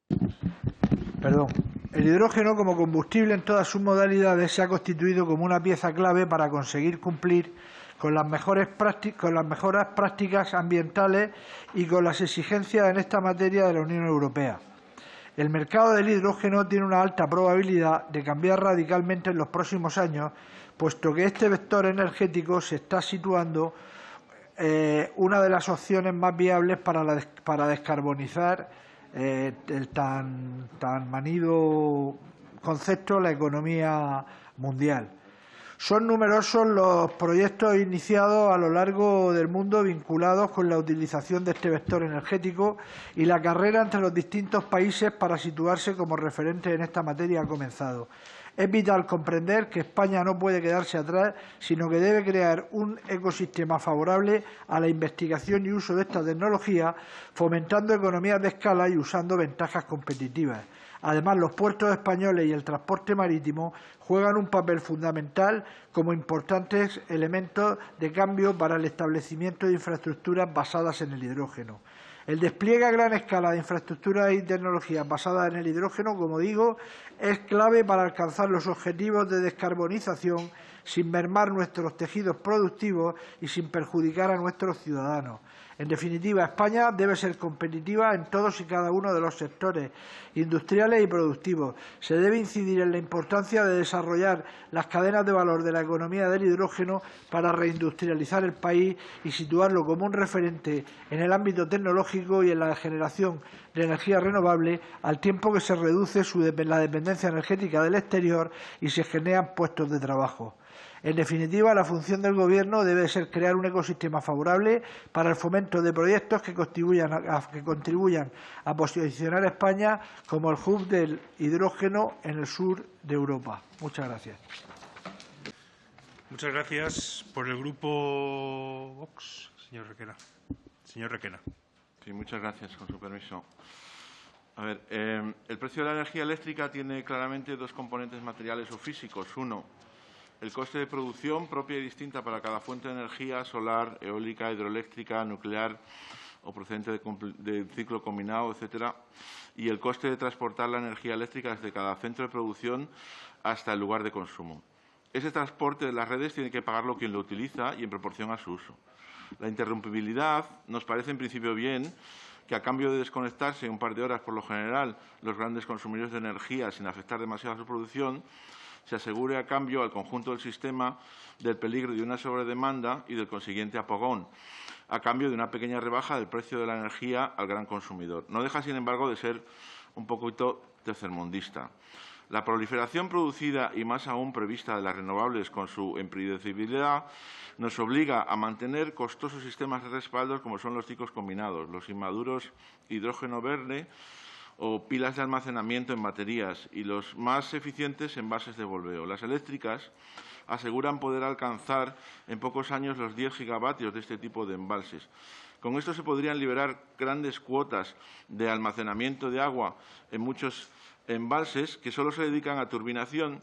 El hidrógeno como combustible en todas sus modalidades se ha constituido como una pieza clave para conseguir cumplir con las mejoras prácticas ambientales y con las exigencias en esta materia de la Unión Europea. El mercado del hidrógeno tiene una alta probabilidad de cambiar radicalmente en los próximos años, puesto que este vector energético se está situando una de las opciones más viables para descarbonizar el tan manido concepto la economía mundial. Son numerosos los proyectos iniciados a lo largo del mundo vinculados con la utilización de este vector energético, y la carrera entre los distintos países para situarse como referente en esta materia ha comenzado. Es vital comprender que España no puede quedarse atrás, sino que debe crear un ecosistema favorable a la investigación y uso de esta tecnología, fomentando economías de escala y usando ventajas competitivas. Además, los puertos españoles y el transporte marítimo juegan un papel fundamental como importantes elementos de cambio para el establecimiento de infraestructuras basadas en el hidrógeno. El despliegue a gran escala de infraestructuras y tecnologías basadas en el hidrógeno, como digo, es clave para alcanzar los objetivos de descarbonización sin mermar nuestros tejidos productivos y sin perjudicar a nuestros ciudadanos. En definitiva, España debe ser competitiva en todos y cada uno de los sectores industriales y productivos. Se debe incidir en la importancia de desarrollar las cadenas de valor de la economía del hidrógeno para reindustrializar el país y situarlo como un referente en el ámbito tecnológico y en la generación de energía renovable, al tiempo que se reduce la dependencia energética del exterior y se generan puestos de trabajo. En definitiva, la función del Gobierno debe ser crear un ecosistema favorable para el fomento de proyectos que contribuyan a posicionar a España como el hub del hidrógeno en el sur de Europa. Muchas gracias. Muchas gracias. Por el Grupo Vox, señor Requena. Señor Requena. Sí, muchas gracias, con su permiso. A ver, el precio de la energía eléctrica tiene claramente dos componentes materiales o físicos. Uno, el coste de producción propia y distinta para cada fuente de energía, solar, eólica, hidroeléctrica, nuclear o procedente de ciclo combinado, etcétera, y el coste de transportar la energía eléctrica desde cada centro de producción hasta el lugar de consumo. Ese transporte de las redes tiene que pagarlo quien lo utiliza y en proporción a su uso. La interrumpibilidad nos parece en principio bien, que a cambio de desconectarse un par de horas por lo general los grandes consumidores de energía sin afectar demasiado a su producción, se asegure a cambio al conjunto del sistema del peligro de una sobredemanda y del consiguiente apagón, a cambio de una pequeña rebaja del precio de la energía al gran consumidor. No deja, sin embargo, de ser un poquito tercermundista. La proliferación producida y más aún prevista de las renovables con su impredecibilidad nos obliga a mantener costosos sistemas de respaldo como son los ciclos combinados, los inmaduros hidrógeno verde o pilas de almacenamiento en baterías y los más eficientes envases de volveo. Las eléctricas aseguran poder alcanzar en pocos años los 10 gigavatios de este tipo de embalses. Con esto se podrían liberar grandes cuotas de almacenamiento de agua en muchos embalses que solo se dedican a turbinación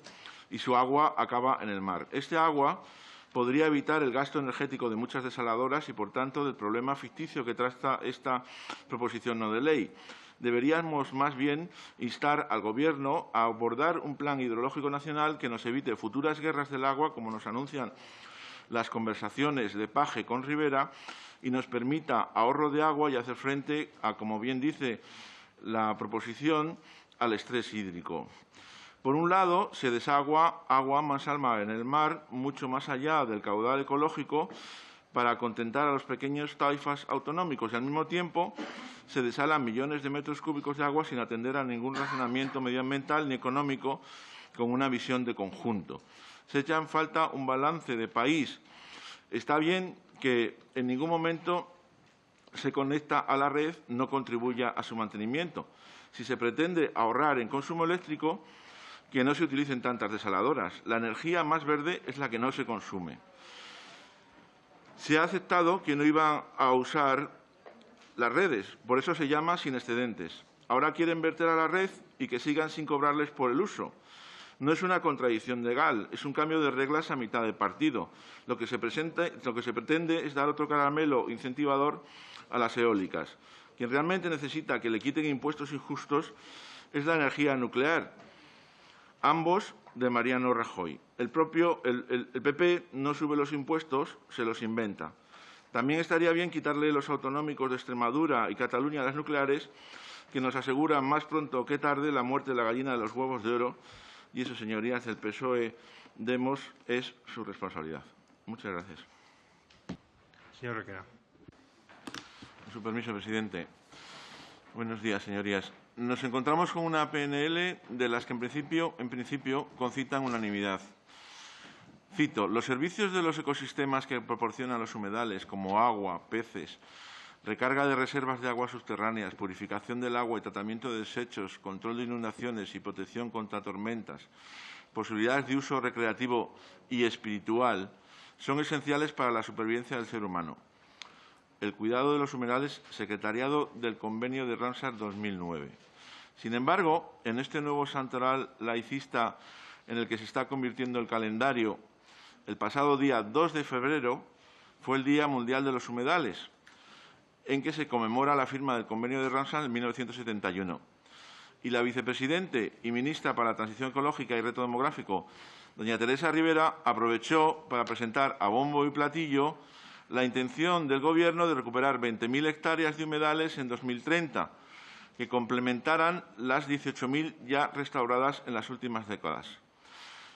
y su agua acaba en el mar. Este agua podría evitar el gasto energético de muchas desaladoras y, por tanto, del problema ficticio que trata esta proposición no de ley. Deberíamos, más bien, instar al Gobierno a abordar un plan hidrológico nacional que nos evite futuras guerras del agua, como nos anuncian las conversaciones de Paje con Rivera, y nos permita ahorro de agua y hacer frente a, como bien dice la proposición, al estrés hídrico. Por un lado, se desagua agua más al mar en el mar, mucho más allá del caudal ecológico, para contentar a los pequeños taifas autonómicos y, al mismo tiempo, se desalan millones de metros cúbicos de agua sin atender a ningún razonamiento medioambiental ni económico con una visión de conjunto. Se echa en falta un balance de país. Está bien que en ningún momento se conecta a la red, no contribuya a su mantenimiento. Si se pretende ahorrar en consumo eléctrico, que no se utilicen tantas desaladoras. La energía más verde es la que no se consume. Se ha aceptado que no iba a usar las redes, por eso se llama sin excedentes. Ahora quieren verter a la red y que sigan sin cobrarles por el uso. No es una contradicción legal, es un cambio de reglas a mitad de partido. Lo que se pretende es dar otro caramelo incentivador a las eólicas. Quien realmente necesita que le quiten impuestos injustos es la energía nuclear, ambos de Mariano Rajoy. El PP no sube los impuestos, se los inventa. También estaría bien quitarle los autonómicos de Extremadura y Cataluña a las nucleares, que nos aseguran más pronto que tarde la muerte de la gallina de los huevos de oro, y eso, señorías del PSOE, Demos, es su responsabilidad. Muchas gracias. Señor Requena. Con su permiso, presidente. Buenos días, señorías. Nos encontramos con una PNL de las que, en principio concitan unanimidad. Cito, los servicios de los ecosistemas que proporcionan los humedales, como agua, peces, recarga de reservas de aguas subterráneas, purificación del agua y tratamiento de desechos, control de inundaciones y protección contra tormentas, posibilidades de uso recreativo y espiritual, son esenciales para la supervivencia del ser humano. El cuidado de los humedales, secretariado del Convenio de Ramsar 2009. Sin embargo, en este nuevo santoral laicista en el que se está convirtiendo el calendario, el pasado día 2 de febrero fue el Día Mundial de los Humedales, en que se conmemora la firma del Convenio de Ramsar en 1971. Y la vicepresidente y ministra para la Transición Ecológica y Reto Demográfico, doña Teresa Rivera, aprovechó para presentar a bombo y platillo la intención del Gobierno de recuperar 20.000 hectáreas de humedales en 2030, que complementaran las 18.000 ya restauradas en las últimas décadas.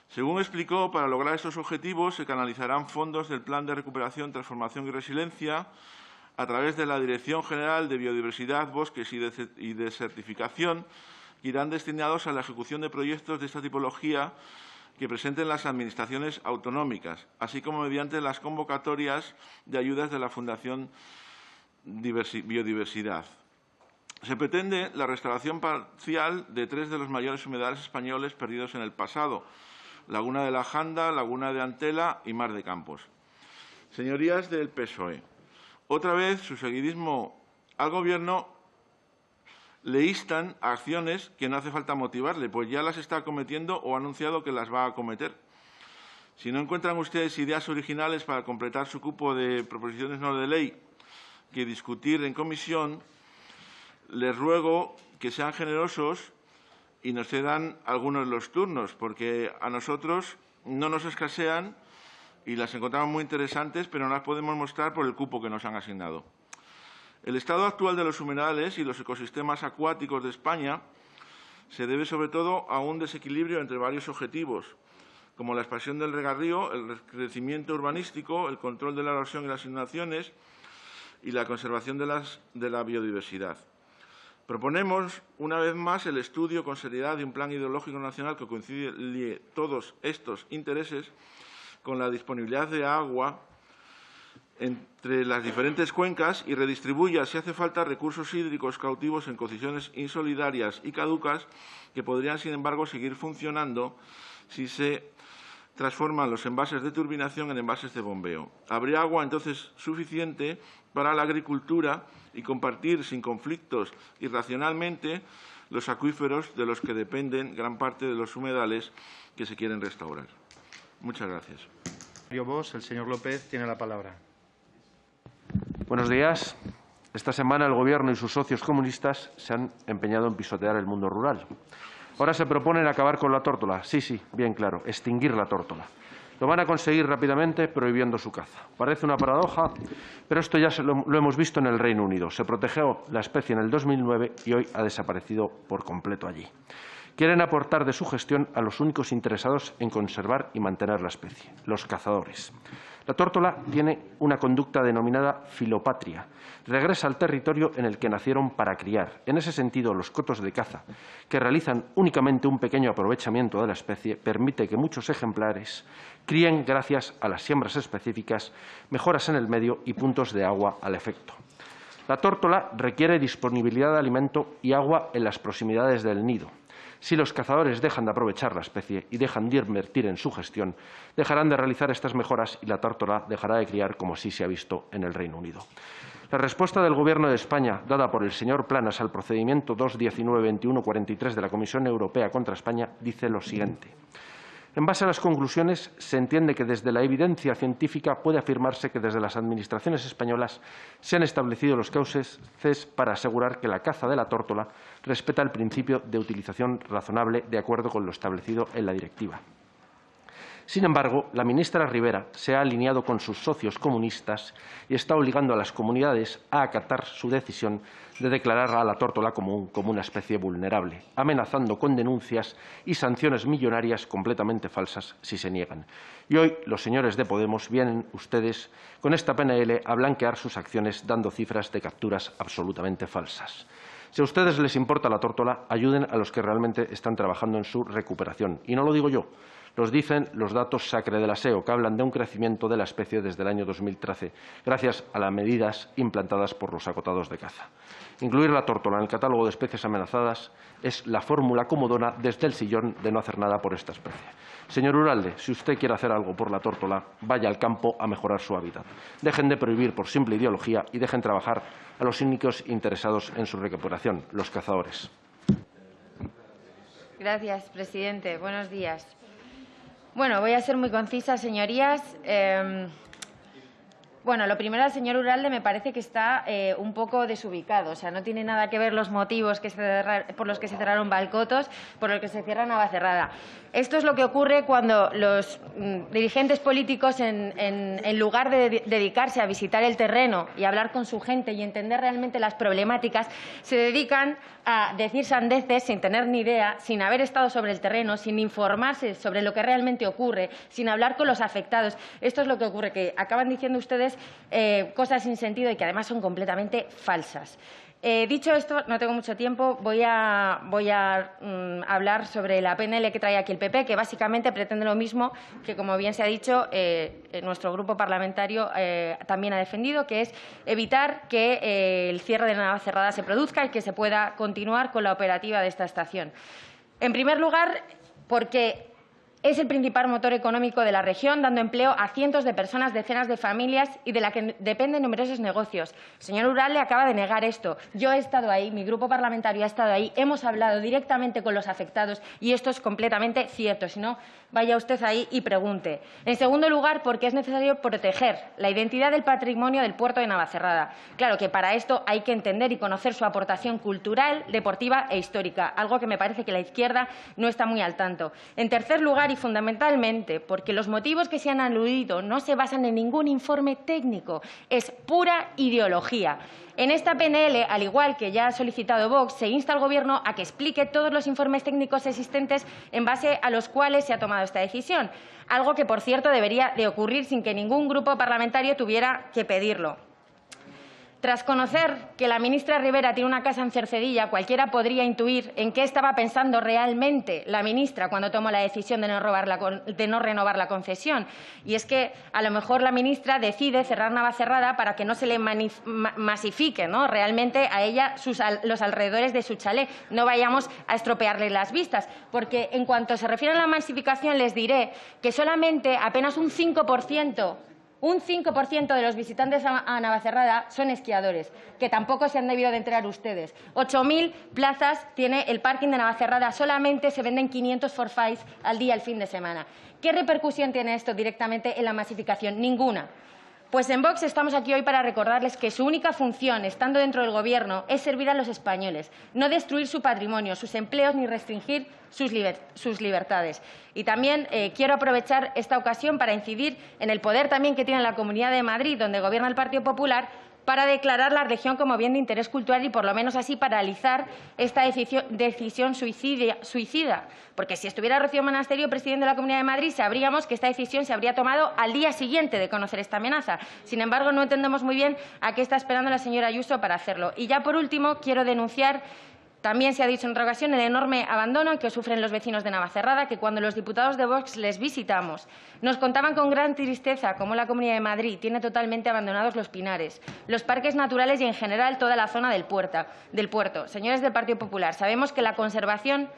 Según explicó, para lograr estos objetivos se canalizarán fondos del Plan de Recuperación, Transformación y Resiliencia a través de la Dirección General de Biodiversidad, Bosques y Desertificación, que irán destinados a la ejecución de proyectos de esta tipología que presenten las administraciones autonómicas, así como mediante las convocatorias de ayudas de la Fundación Biodiversidad. Se pretende la restauración parcial de 3 de los mayores humedales españoles perdidos en el pasado: Laguna de la Janda, Laguna de Antela y Mar de Campos. Señorías del PSOE, otra vez su seguidismo al Gobierno le instan a acciones que no hace falta motivarle, pues ya las está cometiendo o ha anunciado que las va a acometer. Si no encuentran ustedes ideas originales para completar su cupo de proposiciones no de ley que discutir en comisión, les ruego que sean generosos y nos cedan algunos de los turnos, porque a nosotros no nos escasean y las encontramos muy interesantes, pero no las podemos mostrar por el cupo que nos han asignado. El estado actual de los humedales y los ecosistemas acuáticos de España se debe sobre todo a un desequilibrio entre varios objetivos, como la expansión del regadío, el crecimiento urbanístico, el control de la erosión y las inundaciones y la conservación de la biodiversidad. Proponemos, una vez más, el estudio con seriedad de un plan hidrológico nacional que concilie todos estos intereses con la disponibilidad de agua entre las diferentes cuencas y redistribuya, si hace falta, recursos hídricos cautivos en condiciones insolidarias y caducas que podrían, sin embargo, seguir funcionando si se transforman los envases de turbinación en envases de bombeo. Habría agua, entonces, suficiente para la agricultura y compartir sin conflictos y racionalmente los acuíferos de los que dependen gran parte de los humedales que se quieren restaurar. Muchas gracias. El señor López tiene la palabra. Buenos días. Esta semana el Gobierno y sus socios comunistas se han empeñado en pisotear el mundo rural. Ahora se proponen acabar con la tórtola. Sí, bien claro, extinguir la tórtola. Lo van a conseguir rápidamente prohibiendo su caza. Parece una paradoja, pero esto ya lo hemos visto en el Reino Unido. Se protegió la especie en el 2009 y hoy ha desaparecido por completo allí. Quieren aportar de su gestión a los únicos interesados en conservar y mantener la especie, los cazadores. La tórtola tiene una conducta denominada filopatria. Regresa al territorio en el que nacieron para criar. En ese sentido, los cotos de caza, que realizan únicamente un pequeño aprovechamiento de la especie, permite que muchos ejemplares críen gracias a las siembras específicas, mejoras en el medio y puntos de agua al efecto. La tórtola requiere disponibilidad de alimento y agua en las proximidades del nido. Si los cazadores dejan de aprovechar la especie y dejan de invertir en su gestión, dejarán de realizar estas mejoras y la tórtola dejará de criar, como sí se ha visto en el Reino Unido. La respuesta del Gobierno de España, dada por el señor Planas al procedimiento 219-2143 de la Comisión Europea contra España, dice lo siguiente. En base a las conclusiones, se entiende que desde la evidencia científica puede afirmarse que desde las administraciones españolas se han establecido los cauces para asegurar que la caza de la tórtola respeta el principio de utilización razonable de acuerdo con lo establecido en la directiva. Sin embargo, la ministra Ribera se ha alineado con sus socios comunistas y está obligando a las comunidades a acatar su decisión de declarar a la tórtola como una especie vulnerable, amenazando con denuncias y sanciones millonarias completamente falsas si se niegan. Y hoy los señores de Podemos vienen ustedes con esta PNL a blanquear sus acciones dando cifras de capturas absolutamente falsas. Si a ustedes les importa la tórtola, ayuden a los que realmente están trabajando en su recuperación. Y no lo digo yo. Los dicen los datos SACRE de la SEO, que hablan de un crecimiento de la especie desde el año 2013, gracias a las medidas implantadas por los acotados de caza. Incluir la tórtola en el catálogo de especies amenazadas es la fórmula comodona desde el sillón de no hacer nada por esta especie. Señor Uralde, si usted quiere hacer algo por la tórtola, vaya al campo a mejorar su hábitat. Dejen de prohibir por simple ideología y dejen trabajar a los únicos interesados en su recuperación, los cazadores. Gracias, presidente. Buenos días. Bueno, voy a ser muy concisa, señorías. Bueno, lo primero, al señor Uralde me parece que está un poco desubicado. O sea, no tiene nada que ver los motivos por los que se cerraron Balcotos, por los que se cierra Navacerrada. Esto es lo que ocurre cuando los dirigentes políticos, en lugar de dedicarse a visitar el terreno y hablar con su gente y entender realmente las problemáticas, se dedican a decir sandeces sin tener ni idea, sin haber estado sobre el terreno, sin informarse sobre lo que realmente ocurre, sin hablar con los afectados. Esto es lo que ocurre, que acaban diciendo ustedes cosas sin sentido y que además son completamente falsas. Dicho esto, no tengo mucho tiempo, voy a hablar sobre la PNL que trae aquí el PP, que básicamente pretende lo mismo que, como bien se ha dicho, nuestro grupo parlamentario también ha defendido, que es evitar que el cierre de Navacerrada se produzca y que se pueda continuar con la operativa de esta estación. En primer lugar, porque es el principal motor económico de la región, dando empleo a cientos de personas, decenas de familias y de la que dependen numerosos negocios. El señor Uralde acaba de negar esto. Yo he estado ahí, mi grupo parlamentario ha estado ahí, hemos hablado directamente con los afectados y esto es completamente cierto. Si no, vaya usted ahí y pregunte. En segundo lugar, porque es necesario proteger la identidad del patrimonio del puerto de Navacerrada. Claro que para esto hay que entender y conocer su aportación cultural, deportiva e histórica, algo que me parece que la izquierda no está muy al tanto. En tercer lugar, y fundamentalmente, porque los motivos que se han aludido no se basan en ningún informe técnico, es pura ideología. En esta PNL, al igual que ya ha solicitado Vox, se insta al Gobierno a que explique todos los informes técnicos existentes en base a los cuales se ha tomado esta decisión, algo que, por cierto, debería de ocurrir sin que ningún grupo parlamentario tuviera que pedirlo. Tras conocer que la ministra Ribera tiene una casa en Cercedilla, cualquiera podría intuir en qué estaba pensando realmente la ministra cuando tomó la decisión de no renovar la concesión. Y es que a lo mejor la ministra decide cerrar Navacerrada para que no se le masifique, ¿no?, realmente a ella los alrededores de su chalet. No vayamos a estropearle las vistas, porque en cuanto se refiere a la masificación les diré que solamente apenas un 5% de los visitantes a Navacerrada son esquiadores, que tampoco se han debido de enterar ustedes. 8.000 plazas tiene el parking de Navacerrada, solamente se venden 500 forfaits al día el fin de semana. ¿Qué repercusión tiene esto directamente en la masificación? Ninguna. Pues en Vox estamos aquí hoy para recordarles que su única función, estando dentro del Gobierno, es servir a los españoles, no destruir su patrimonio, sus empleos ni restringir sus libertades. Y también quiero aprovechar esta ocasión para incidir en el poder también que tiene la Comunidad de Madrid, donde gobierna el Partido Popular, para declarar la región como bien de interés cultural y, por lo menos así, paralizar esta decisión suicida. Porque si estuviera Rocío Monasterio, presidente de la Comunidad de Madrid, sabríamos que esta decisión se habría tomado al día siguiente de conocer esta amenaza. Sin embargo, no entendemos muy bien a qué está esperando la señora Ayuso para hacerlo. Y ya, por último, quiero denunciar, también se ha dicho en otra ocasión, el enorme abandono que sufren los vecinos de Navacerrada, que cuando los diputados de Vox les visitamos nos contaban con gran tristeza cómo la Comunidad de Madrid tiene totalmente abandonados los pinares, los parques naturales y, en general, toda la zona del puerto. Señores del Partido Popular, sabemos que la conservación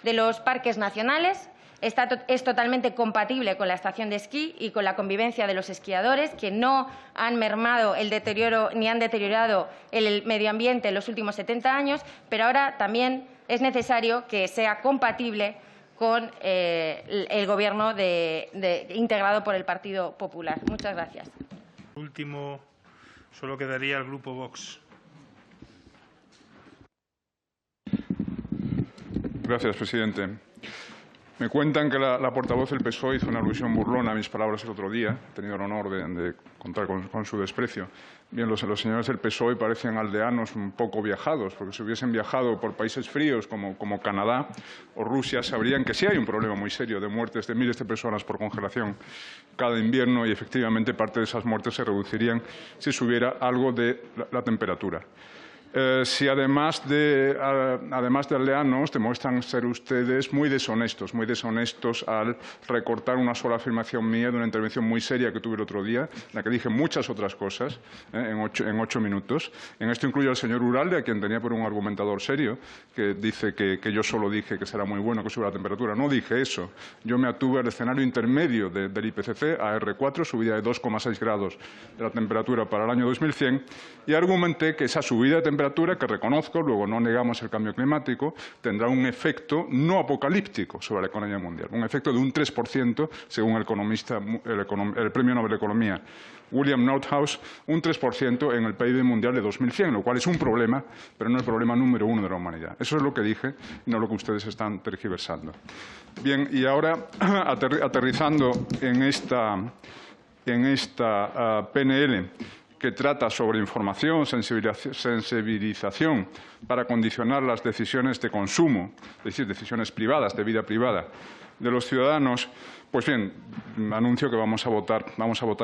de los parques nacionales es totalmente compatible con la estación de esquí y con la convivencia de los esquiadores, que no han mermado el deterioro ni han deteriorado el medio ambiente en los últimos 70 años, pero ahora también es necesario que sea compatible con el Gobierno integrado por el Partido Popular. Muchas gracias. Último, solo quedaría el Grupo Vox. Gracias, presidente. Me cuentan que la portavoz del PSOE hizo una alusión burlona a mis palabras el otro día. He tenido el honor de contar con su desprecio. Bien, los señores del PSOE parecen aldeanos un poco viajados, porque si hubiesen viajado por países fríos como Canadá o Rusia, sabrían que sí hay un problema muy serio de muertes de miles de personas por congelación cada invierno y, efectivamente, parte de esas muertes se reducirían si subiera algo de la temperatura. Si además de aldeanos demuestran ser ustedes muy deshonestos al recortar una sola afirmación mía de una intervención muy seria que tuve el otro día, en la que dije muchas otras cosas en 8 minutos. En esto incluyo al señor Uralde, a quien tenía por un argumentador serio, que dice que yo solo dije que será muy bueno que suba la temperatura. No dije eso. Yo me atuve al escenario intermedio del IPCC, a R4, subida de 2,6 grados de la temperatura para el año 2100, y argumenté que esa subida de temperatura, que reconozco, luego no negamos el cambio climático, tendrá un efecto no apocalíptico sobre la economía mundial, un efecto de un 3%, según el economista, el Premio Nobel de Economía William Nordhaus, un 3% en el PIB mundial de 2100, lo cual es un problema, pero no el problema número 1 de la humanidad. Eso es lo que dije, no lo que ustedes están tergiversando. Bien, y ahora, aterrizando en esta PNL, que trata sobre información, sensibilización para condicionar las decisiones de consumo, es decir, decisiones privadas, de vida privada de los ciudadanos, pues bien, anuncio que vamos a votar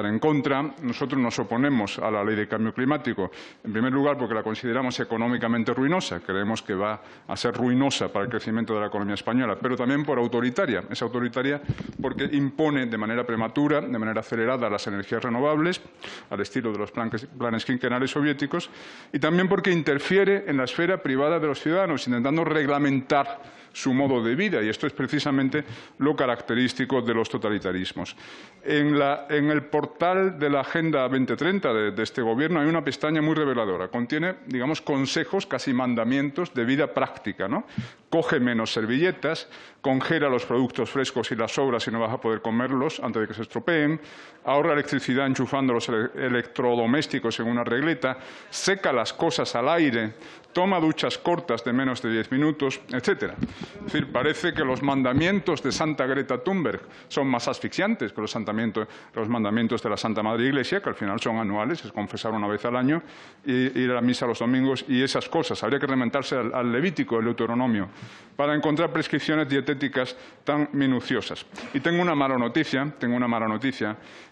en contra. Nosotros nos oponemos a la Ley de Cambio Climático, en primer lugar porque la consideramos económicamente ruinosa, creemos que va a ser ruinosa para el crecimiento de la economía española, pero también por autoritaria. Es autoritaria porque impone de manera prematura, de manera acelerada, las energías renovables, al estilo de los planes quinquenales soviéticos, y también porque interfiere en la esfera privada de los ciudadanos, intentando reglamentar su modo de vida, y esto es precisamente lo característico de los totalitarismos. En el portal de la Agenda 2030 de este Gobierno hay una pestaña muy reveladora. Contiene, digamos, consejos, casi mandamientos de vida práctica, ¿no? Coge menos servilletas, congela los productos frescos y las sobras si no vas a poder comerlos antes de que se estropeen, ahorra electricidad enchufando los electrodomésticos en una regleta, seca las cosas al aire, toma duchas cortas de menos de 10 minutos, etcétera. Es decir, parece que los mandamientos de Santa Greta Thunberg son más asfixiantes que los mandamientos de la Santa Madre Iglesia, que al final son anuales, es confesar una vez al año, y ir a la misa los domingos y esas cosas. Habría que remontarse al Levítico, el Deuteronomio, para encontrar prescripciones dietéticas tan minuciosas. Y tengo una mala noticia,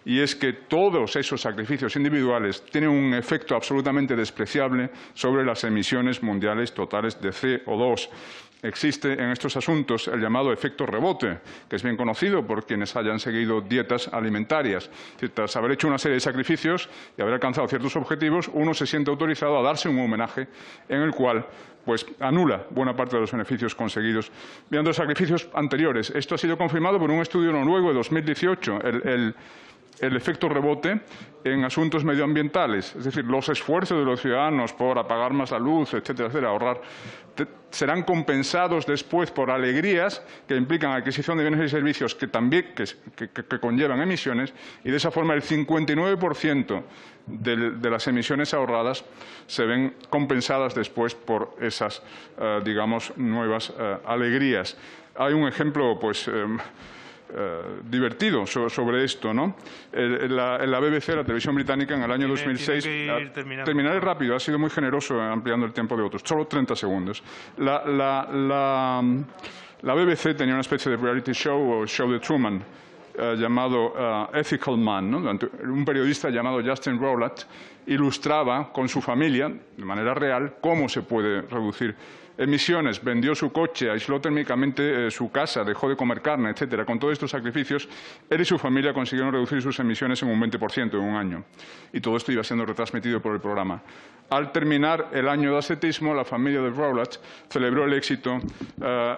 y es que todos esos sacrificios individuales tienen un efecto absolutamente despreciable sobre las emisiones mundiales totales de CO2. Existe en estos asuntos el llamado efecto rebote, que es bien conocido por quienes hayan seguido dietas alimentarias. Es decir, tras haber hecho una serie de sacrificios y haber alcanzado ciertos objetivos, uno se siente autorizado a darse un homenaje en el cual pues anula buena parte de los beneficios conseguidos mediante los sacrificios anteriores. Esto ha sido confirmado por un estudio noruego de 2018, el efecto rebote en asuntos medioambientales, es decir, los esfuerzos de los ciudadanos por apagar más la luz, etcétera, etcétera, ahorrar, serán compensados después por alegrías que implican adquisición de bienes y servicios que también que conllevan emisiones, y de esa forma el 59% de las emisiones ahorradas se ven compensadas después por esas, digamos, nuevas alegrías. Hay un ejemplo, pues, divertido sobre esto, ¿no? En la BBC, la televisión británica, en el año 2006... Terminaré rápido, ha sido muy generoso ampliando el tiempo de otros, solo 30 segundos. La BBC tenía una especie de reality show o show de Truman, llamado Ethical Man, ¿no? Un periodista llamado Justin Rowlatt ilustraba con su familia, de manera real, cómo se puede reducir emisiones, vendió su coche, aisló térmicamente su casa, dejó de comer carne, etcétera. Con todos estos sacrificios, él y su familia consiguieron reducir sus emisiones en un 20% en un año. Y todo esto iba siendo retransmitido por el programa. Al terminar el año de ascetismo, la familia de Rowlatt celebró el éxito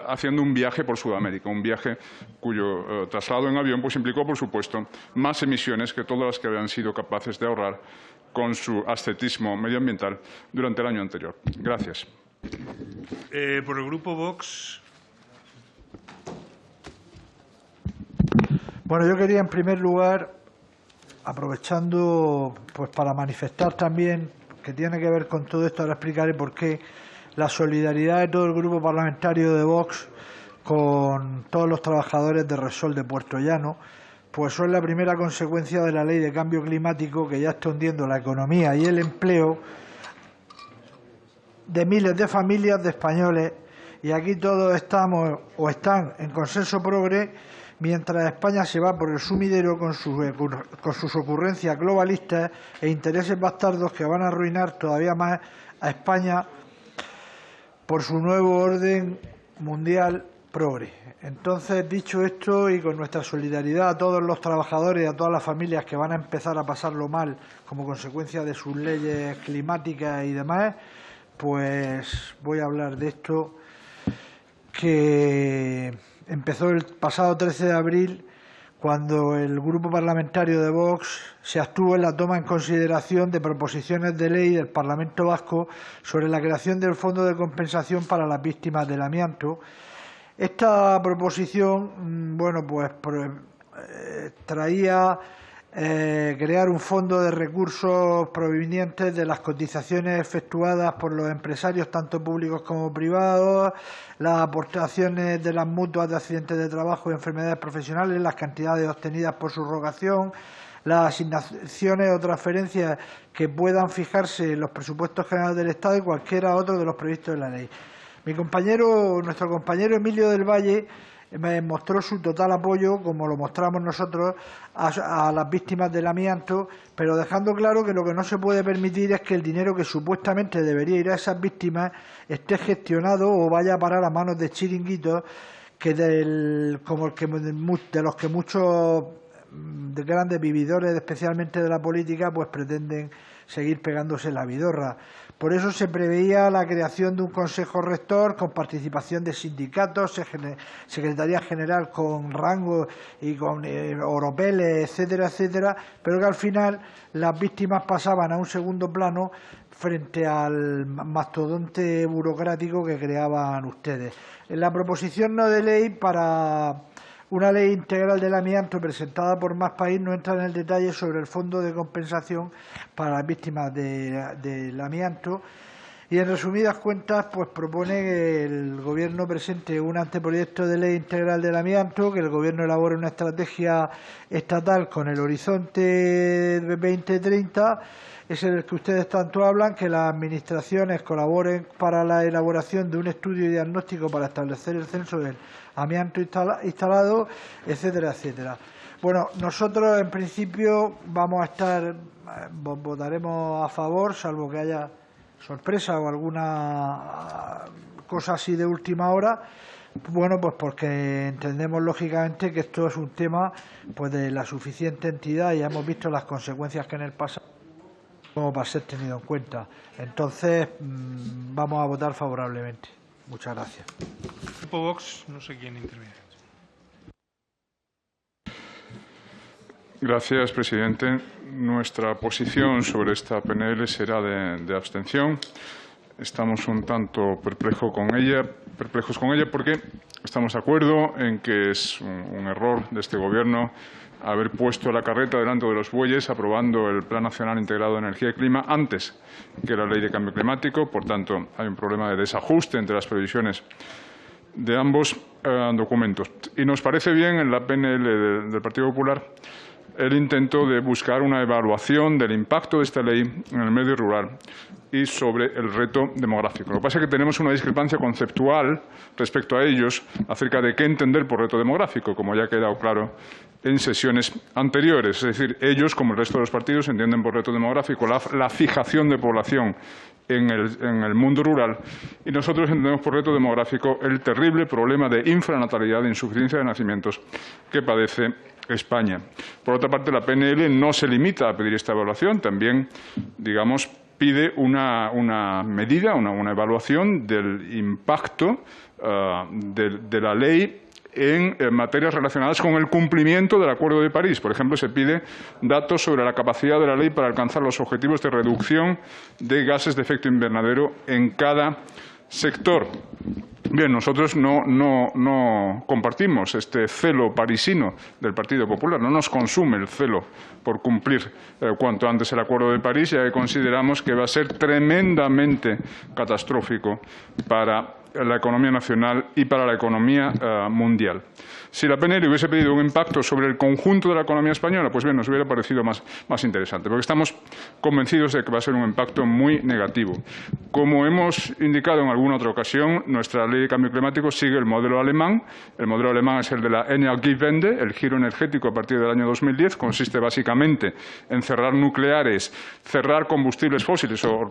haciendo un viaje por Sudamérica, un viaje cuyo traslado en avión pues implicó, por supuesto, más emisiones que todas las que habían sido capaces de ahorrar con su ascetismo medioambiental durante el año anterior. Gracias. Por el Grupo Vox, Bueno, yo quería en primer lugar, aprovechando pues para manifestar también que tiene que ver con todo esto, ahora explicaré por qué, la solidaridad de todo el grupo parlamentario de Vox con todos los trabajadores de Repsol de Puerto Llano, pues son la primera consecuencia de la ley de cambio climático que ya está hundiendo la economía y el empleo de miles de familias de españoles, y aquí todos estamos o están en consenso progre, mientras España se va por el sumidero con sus ocurrencias globalistas e intereses bastardos que van a arruinar todavía más a España por su nuevo orden mundial progre. Entonces, dicho esto, y con nuestra solidaridad a todos los trabajadores y a todas las familias que van a empezar a pasarlo mal como consecuencia de sus leyes climáticas y demás, pues voy a hablar de esto, que empezó el pasado 13 de abril, cuando el Grupo Parlamentario de Vox se abstuvo en la toma en consideración de proposiciones de ley del Parlamento Vasco sobre la creación del Fondo de Compensación para las Víctimas del Amianto. Esta proposición, bueno, pues traía crear un fondo de recursos provenientes de las cotizaciones efectuadas por los empresarios, tanto públicos como privados, las aportaciones de las mutuas de accidentes de trabajo y enfermedades profesionales, las cantidades obtenidas por subrogación, las asignaciones o transferencias que puedan fijarse en los presupuestos generales del Estado y cualquiera otro de los previstos en la ley. Nuestro compañero Emilio del Valle me mostró su total apoyo, como lo mostramos nosotros, a las víctimas del amianto, pero dejando claro que lo que no se puede permitir es que el dinero que supuestamente debería ir a esas víctimas esté gestionado o vaya a parar a manos de chiringuitos de los que muchos de grandes vividores, especialmente de la política, pues pretenden seguir pegándose la vidorra. Por eso se preveía la creación de un Consejo Rector con participación de sindicatos, Secretaría General con rango y con oropeles, etcétera, etcétera, pero que al final las víctimas pasaban a un segundo plano frente al mastodonte burocrático que creaban ustedes. En la proposición no de ley para una ley integral del amianto presentada por Más País no entra en el detalle sobre el fondo de compensación para las víctimas del amianto y, en resumidas cuentas, pues propone que el Gobierno presente un anteproyecto de ley integral del amianto, que el Gobierno elabore una estrategia estatal con el horizonte 2030, es el que ustedes tanto hablan, que las administraciones colaboren para la elaboración de un estudio y diagnóstico para establecer el censo del amianto instalado, etcétera, etcétera. Bueno, nosotros en principio votaremos a favor, salvo que haya sorpresa o alguna cosa así de última hora. Bueno, pues porque entendemos lógicamente que esto es un tema pues de la suficiente entidad y ya hemos visto las consecuencias que en el pasado como para ser tenido en cuenta. Entonces, vamos a votar favorablemente. Muchas gracias. Grupo Vox, no sé quién interviene. Gracias, presidente. Nuestra posición sobre esta PNL será de abstención. Estamos un tanto perplejos con ella porque estamos de acuerdo en que es un error de este Gobierno haber puesto la carreta delante de los bueyes aprobando el Plan Nacional Integrado de Energía y Clima antes que la Ley de Cambio Climático. Por tanto, hay un problema de desajuste entre las previsiones de ambos documentos. Y nos parece bien en la PNL del Partido Popular el intento de buscar una evaluación del impacto de esta ley en el medio rural y sobre el reto demográfico. Lo que pasa es que tenemos una discrepancia conceptual respecto a ellos acerca de qué entender por reto demográfico, como ya ha quedado claro en sesiones anteriores. Es decir, ellos, como el resto de los partidos, entienden por reto demográfico la fijación de población en el mundo rural, y nosotros entendemos por reto demográfico el terrible problema de infranatalidad, de insuficiencia de nacimientos que padece España. Por otra parte, la PNL no se limita a pedir esta evaluación, también, digamos, pide una medida, una evaluación del impacto de la ley en materias relacionadas con el cumplimiento del Acuerdo de París. Por ejemplo, se pide datos sobre la capacidad de la ley para alcanzar los objetivos de reducción de gases de efecto invernadero en cada sector. Bien, nosotros no compartimos este celo parisino del Partido Popular. No nos consume el celo por cumplir cuanto antes el Acuerdo de París, ya que consideramos que va a ser tremendamente catastrófico para la economía nacional y para la economía mundial. Si la PNL hubiese pedido un impacto sobre el conjunto de la economía española, pues bien, nos hubiera parecido más interesante, porque estamos convencidos de que va a ser un impacto muy negativo. Como hemos indicado en alguna otra ocasión, nuestra ley de cambio climático sigue el modelo alemán. El modelo alemán es el de la Energiewende, el giro energético a partir del año 2010. Consiste básicamente en cerrar nucleares, cerrar combustibles fósiles o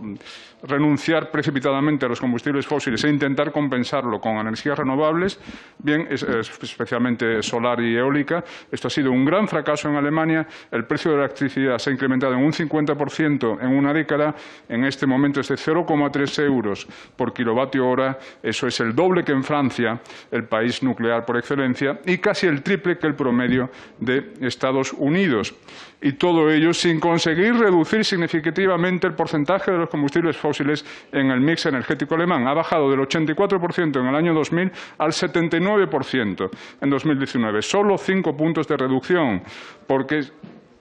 renunciar precipitadamente a los combustibles fósiles e intentar compensarlo con energías renovables, bien, especialmente solar y eólica. Esto ha sido un gran fracaso en Alemania. El precio de la electricidad se ha incrementado en un 50% en una década. En este momento es de 0,3 euros por kilovatio hora. Eso es el doble que en Francia, el país nuclear por excelencia, y casi el triple que el promedio de Estados Unidos. Y todo ello sin conseguir reducir significativamente el porcentaje de los combustibles fósiles en el mix energético alemán. Ha bajado del 84% en el año 2000 al 79% en 2019. Solo 5 puntos de reducción, porque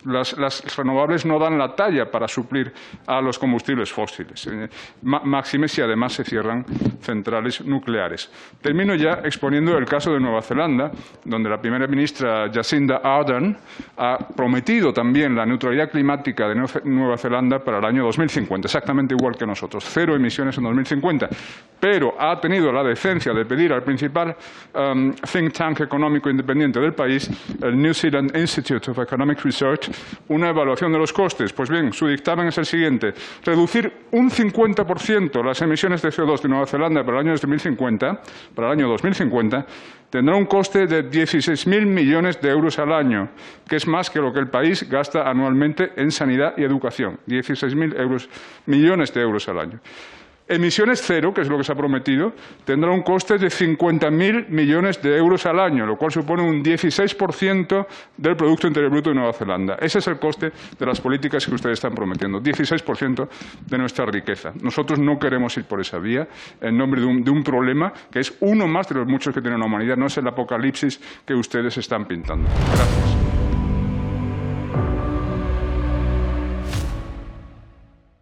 las renovables no dan la talla para suplir a los combustibles fósiles. Máxime si además se cierran centrales nucleares. Termino ya exponiendo el caso de Nueva Zelanda, donde la primera ministra Jacinda Ardern ha prometido también la neutralidad climática de Nueva Zelanda para el año 2050, exactamente igual que nosotros, 0 emisiones en 2050. Pero ha tenido la decencia de pedir al principal think tank económico independiente del país, el New Zealand Institute of Economic Research, una evaluación de los costes. Pues bien, su dictamen es el siguiente: reducir un 50% las emisiones de CO2 de Nueva Zelanda para el año 2050, tendrá un coste de 16.000 millones de euros al año, que es más que lo que el país gasta anualmente en sanidad y educación. 16.000 millones de euros al año. Emisiones cero, que es lo que se ha prometido, tendrá un coste de 50.000 millones de euros al año, lo cual supone un 16% del Producto Interior Bruto de Nueva Zelanda. Ese es el coste de las políticas que ustedes están prometiendo, 16% de nuestra riqueza. Nosotros no queremos ir por esa vía en nombre de un problema que es uno más de los muchos que tiene la humanidad, no es el apocalipsis que ustedes están pintando. Gracias.